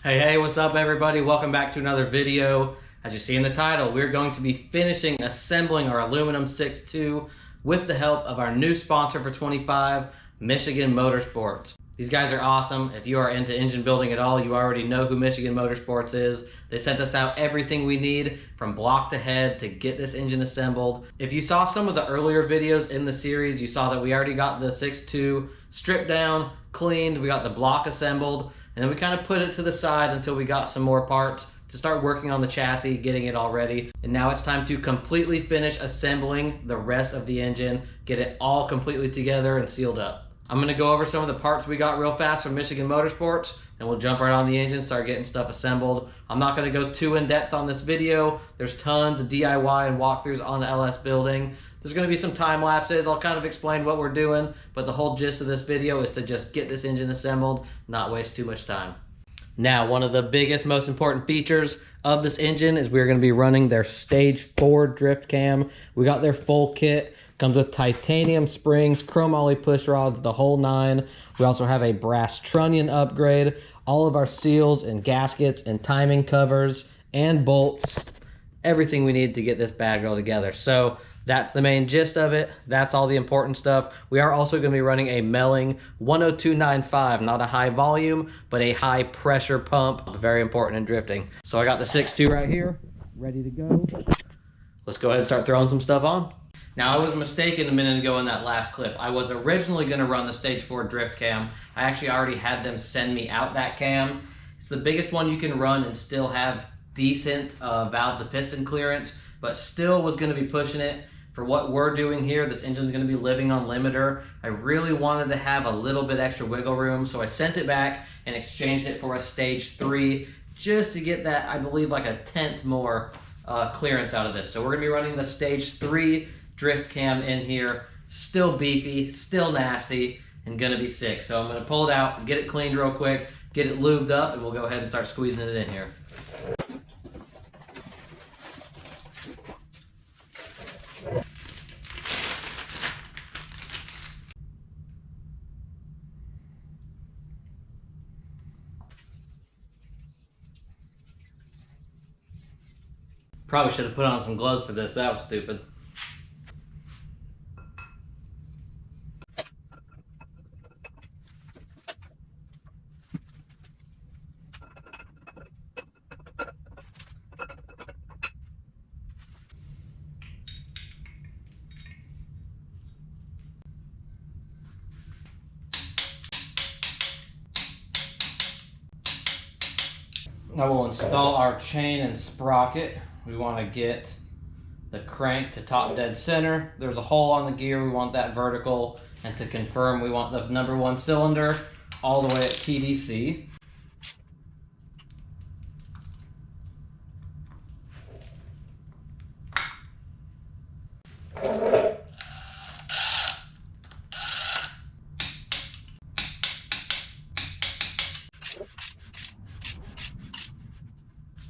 Hey, what's up everybody? Welcome back to another video. As you see in the title, we're going to be finishing assembling our aluminum 6.2 with the help of our new sponsor for 25, Michigan Motorsports. These guys are awesome. If you are into engine building at all, you already know who Michigan Motorsports is. They sent us out everything we need from block to head to get this engine assembled. If you saw some of the earlier videos in the series, you saw that we already got the 6.2 stripped down, cleaned, we got the block assembled, and then we kind of put it to the side until we got some more parts to start working on the chassis, getting it all ready. And now it's time to completely finish assembling the rest of the engine, get it all completely together and sealed up. I'm gonna go over some of the parts we got real fast from Michigan Motorsports, and we'll jump right on the engine, start getting stuff assembled. I'm not gonna go too in depth on this video. There's tons of DIY and walkthroughs on LS building. There's gonna be some time lapses. I'll kind of explain what we're doing, but the whole gist of this video is to just get this engine assembled, not waste too much time. Now, one of the biggest, most important features of this engine is we're gonna be running their Stage 4 drift cam. We got their full kit. Comes with titanium springs, chromoly push rods, the whole nine. We also have a brass trunnion upgrade, all of our seals and gaskets and timing covers and bolts, everything we need to get this bad girl together. So that's the main gist of it. That's all the important stuff. We are also going to be running a Melling 10295, not a high volume, but a high pressure pump. Very important in drifting. So I got the 6.2 right here, ready to go. Let's go ahead and start throwing some stuff on. Now, I was mistaken a minute ago in that last clip. I was originally going to run the Stage 4 drift cam. I actually already had them send me out that cam. It's the biggest one you can run and still have decent valve to piston clearance, but still was going to be pushing it. For what we're doing here, this engine's going to be living on limiter. I really wanted to have a little bit extra wiggle room, so I sent it back and exchanged it for a Stage 3 just to get that, I believe, like a tenth more clearance out of this. So we're going to be running the Stage 3 drift cam in here, still beefy, still nasty, and gonna be sick. So I'm gonna pull it out, get it cleaned real quick, get it lubed up, and we'll go ahead and start squeezing it in here. Probably should have put on some gloves for this, that was stupid. Now we'll install our chain and sprocket. We want to get the crank to top dead center. There's a hole on the gear, we want that vertical, and to confirm we want the #1 cylinder all the way at TDC.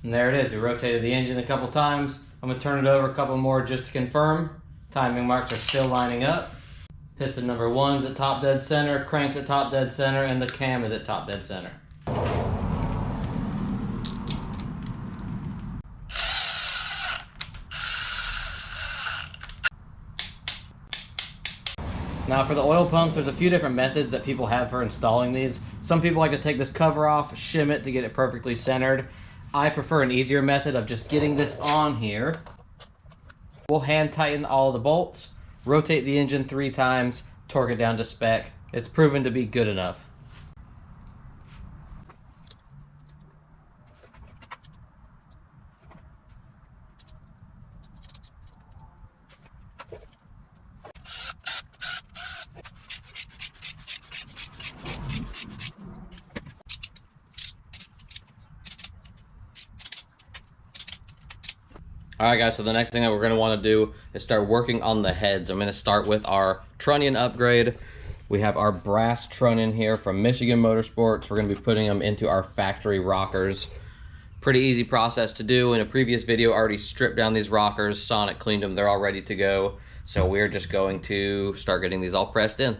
And there it is. We rotated the engine a couple times. I'm going to turn it over a couple more just to confirm. Timing marks are still lining up. Piston #1's at top dead center, crank's at top dead center, and the cam is at top dead center. Now for the oil pumps, there's a few different methods that people have for installing these. Some people like to take this cover off, shim it to get it perfectly centered. I prefer an easier method of just getting this on here. We'll hand tighten all the bolts, rotate the engine 3 times, torque it down to spec. It's proven to be good enough. Alright guys, so the next thing that we're going to want to do is start working on the heads. I'm going to start with our trunnion upgrade. We have our brass trunnion here from Michigan Motorsports. We're going to be putting them into our factory rockers. Pretty easy process to do. In a previous video, I already stripped down these rockers, Sonic cleaned them, they're all ready to go. So we're just going to start getting these all pressed in.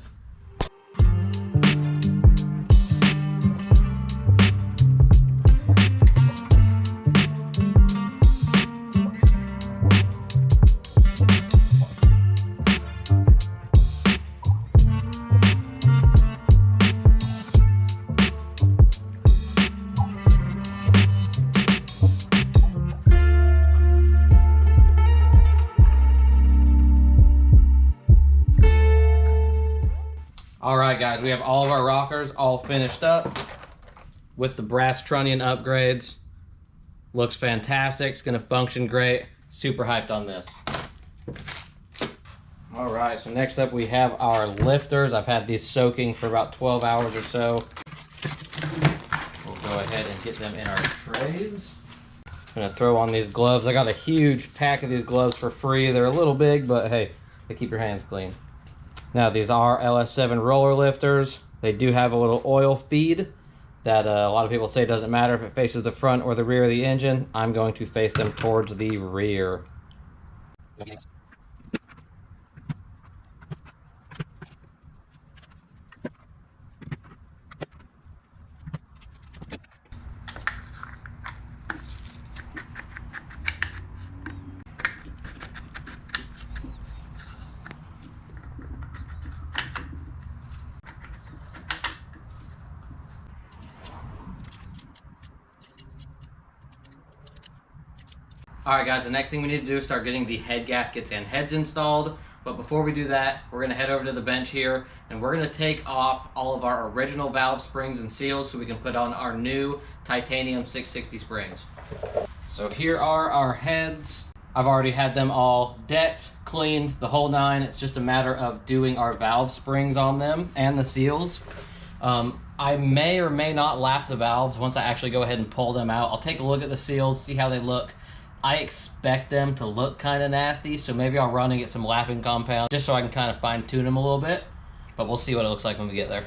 right, guys, we have all of our rockers all finished up with the brass trunnion upgrades. Looks fantastic. It's gonna function great. Super hyped on this. All right, so next up we have our lifters. I've had these soaking for about 12 hours or so. We'll go ahead and get them in our trays. I'm gonna throw on these gloves. I got a huge pack of these gloves for free. They're a little big, but hey, they keep your hands clean. Now these are LS7 roller lifters. They do have a little oil feed that a lot of people say doesn't matter if it faces the front or the rear of the engine. I'm going to face them towards the rear. Alright guys, the next thing we need to do is start getting the head gaskets and heads installed. But before we do that, we're going to head over to the bench here and we're going to take off all of our original valve springs and seals so we can put on our new titanium 660 springs. So here are our heads. I've already had them all decked, cleaned, the whole nine. It's just a matter of doing our valve springs on them and the seals. I may or may not lap the valves once I actually go ahead and pull them out. I'll take a look at the seals, see how they look. I expect them to look kind of nasty, so maybe I'll run and get some lapping compound just so I can kind of fine tune them a little bit, but we'll see what it looks like when we get there.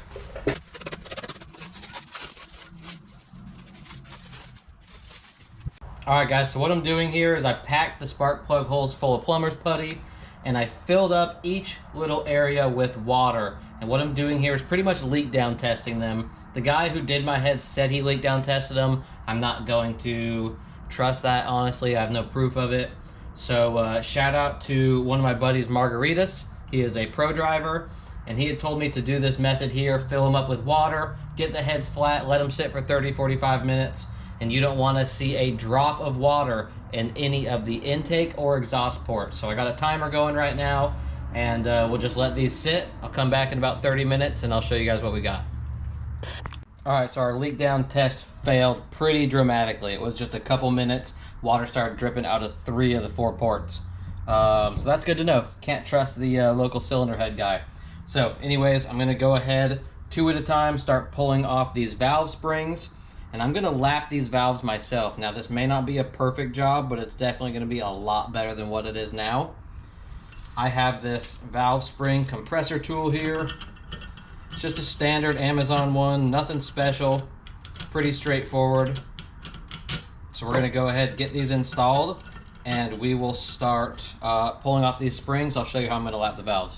Alright guys, so what I'm doing here is I packed the spark plug holes full of plumber's putty and I filled up each little area with water. And what I'm doing here is pretty much leak down testing them. The guy who did my heads said he leak down tested them. I'm not going to trust that, honestly. I have no proof of it. So shout out to one of my buddies, Margaritas. He is a pro driver and he had told me to do this method here, fill them up with water, get the heads flat, let them sit for 30-45 minutes, and you don't want to see a drop of water in any of the intake or exhaust ports. So I got a timer going right now and we'll just let these sit. I'll come back in about 30 minutes and I'll show you guys what we got. Alright, so our leak down test failed pretty dramatically. It was just a couple minutes. Water started dripping out of 3 of the 4 ports. So that's good to know. Can't trust the local cylinder head guy. So anyways, I'm going to go ahead 2 at a time, start pulling off these valve springs. And I'm going to lap these valves myself. Now this may not be a perfect job, but it's definitely going to be a lot better than what it is now. I have this valve spring compressor tool here. Just a standard Amazon one, nothing special, pretty straightforward. So we're gonna go ahead and get these installed and we will start pulling off these springs. I'll show you how I'm gonna lap the valves.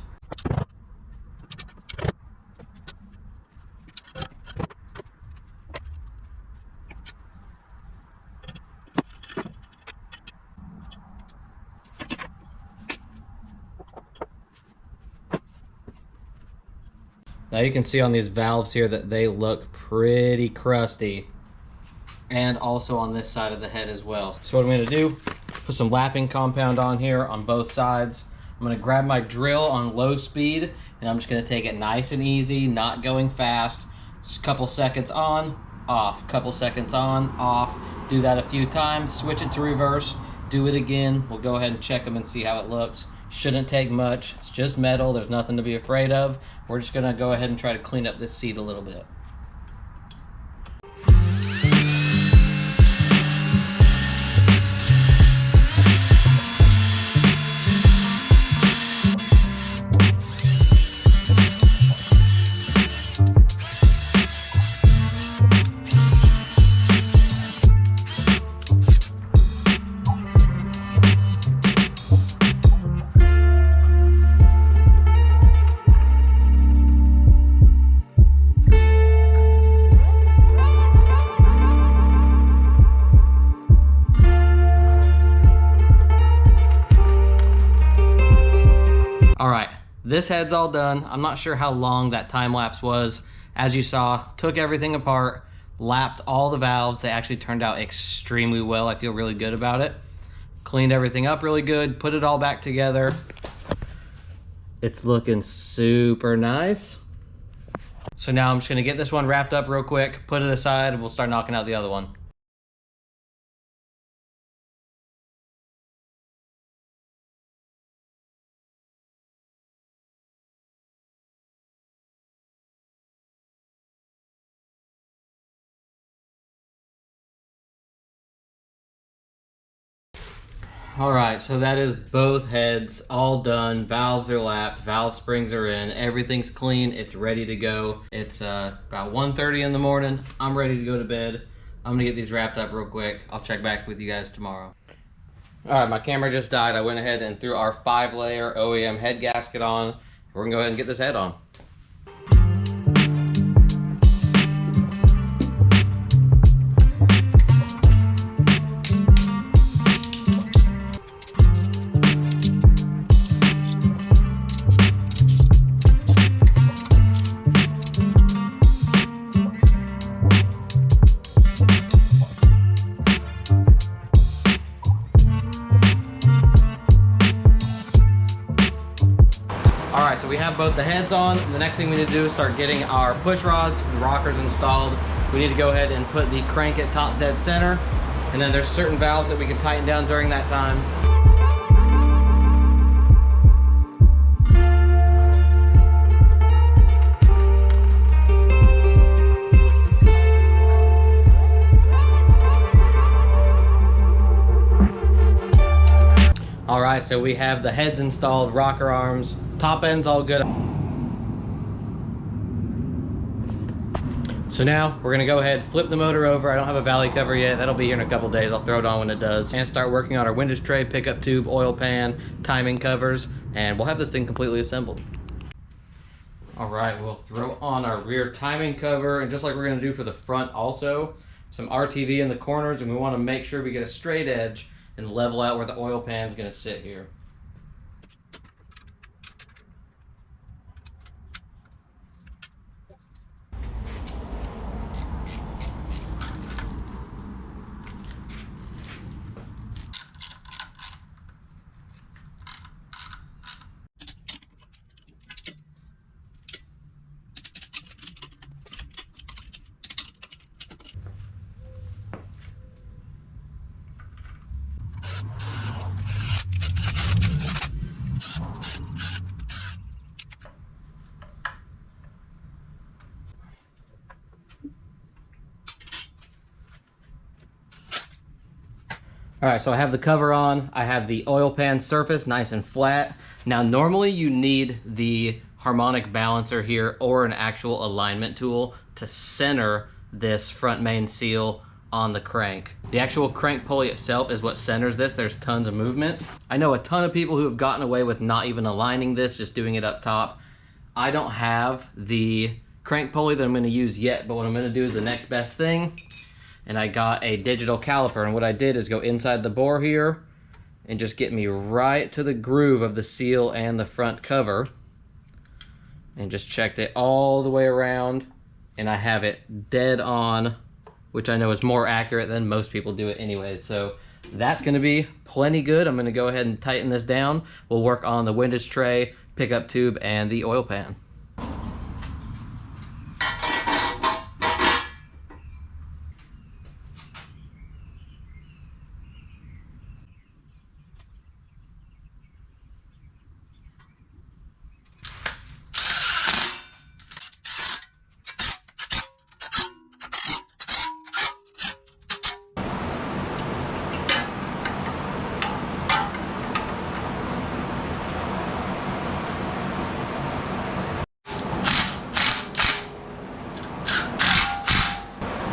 Now you can see on these valves here that they look pretty crusty, and also on this side of the head as well. So what I'm going to do, put some lapping compound on here on both sides. I'm going to grab my drill on low speed and I'm just going to take it nice and easy, not going fast. Just a couple seconds on, off, couple seconds on, off. Do that a few times, switch it to reverse, do it again. We'll go ahead and check them and see how it looks. Shouldn't take much. It's just metal. There's nothing to be afraid of. We're just going to go ahead and try to clean up this seat a little bit. Alright, this head's all done. I'm not sure how long that time lapse was. As you saw, took everything apart, lapped all the valves. They actually turned out extremely well. I feel really good about it. Cleaned everything up really good, put it all back together. It's looking super nice. So now I'm just gonna get this one wrapped up real quick, put it aside, and we'll start knocking out the other one. All right, so that is both heads all done. Valves are lapped, valve springs are in, everything's clean, it's ready to go. It's about 1:30 in the morning. I'm ready to go to bed. I'm gonna get these wrapped up real quick. I'll check back with you guys tomorrow. All right, my camera just died. I went ahead and threw our 5-layer OEM head gasket on. We're gonna go ahead and get this head on. Alright, so we have both the heads on. The next thing we need to do is start getting our push rods and rockers installed. We need to go ahead and put the crank at top dead center. And then there's certain valves that we can tighten down during that time. Alright, so we have the heads installed, rocker arms, top end's all good. So now we're gonna go ahead, flip the motor over. I don't have a valley cover yet. That'll be here in a couple days. I'll throw it on when it does. And start working on our windage tray, pickup tube, oil pan, timing covers, and we'll have this thing completely assembled. Alright, we'll throw on our rear timing cover, and just like we're gonna do for the front also, some RTV in the corners, and we wanna make sure we get a straight edge and level out where the oil pan is going to sit here. All right, so I have the cover on. I have the oil pan surface nice and flat. Now, normally you need the harmonic balancer here or an actual alignment tool to center this front main seal on the crank. The actual crank pulley itself is what centers this. There's tons of movement. I know a ton of people who have gotten away with not even aligning this, just doing it up top. I don't have the crank pulley that I'm gonna use yet, but what I'm gonna do is the next best thing. And I got a digital caliper, and what I did is go inside the bore here and just get me right to the groove of the seal and the front cover, and just checked it all the way around, and I have it dead on, which I know is more accurate than most people do it anyways. So that's gonna be plenty good. I'm gonna go ahead and tighten this down. We'll work on the windage tray, pickup tube, and the oil pan.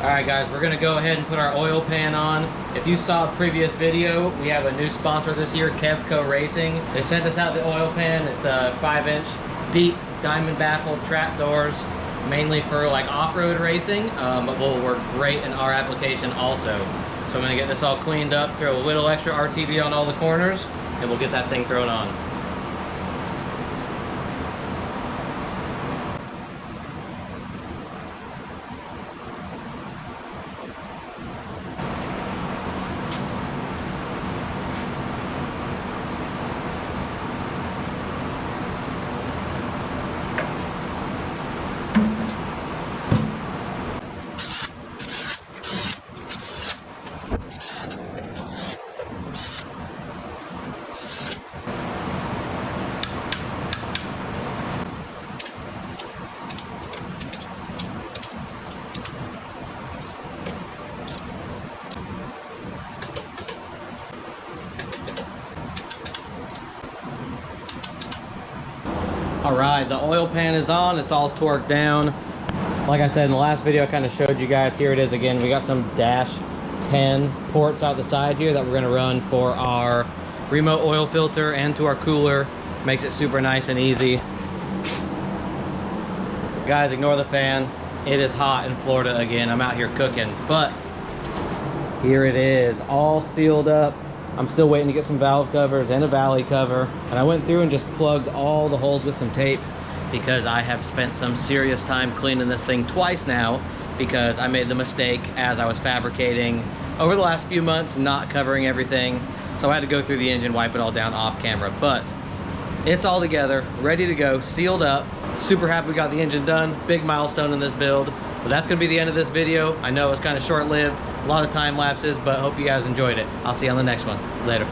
Alright guys, we're going to go ahead and put our oil pan on. If you saw a previous video, we have a new sponsor this year, Kevco Racing. They sent us out the oil pan. It's a 5-inch deep diamond baffled trap doors, mainly for like off-road racing, but will work great in our application also. So I'm going to get this all cleaned up, throw a little extra RTV on all the corners, and we'll get that thing thrown on. All right, the oil pan is on. It's all torqued down. Like I said in the last video, I kind of showed you guys. Here it is again. We got some dash 10 ports out the side here that we're going to run for our remote oil filter and to our cooler. Makes it super nice and easy. Guys, ignore the fan. It is hot in Florida again. I'm out here cooking, but here it is, all sealed up. I'm still waiting to get some valve covers and a valley cover, and I went through and just plugged all the holes with some tape because I have spent some serious time cleaning this thing twice now because I made the mistake as I was fabricating over the last few months not covering everything. So I had to go through the engine, wipe it all down off camera, but it's all together, ready to go, sealed up. Super happy we got the engine done. Big milestone in this build. But that's gonna be the end of this video. I know it was kind of short-lived, a lot of time lapses, but hope you guys enjoyed it. I'll see you on the next one. Later.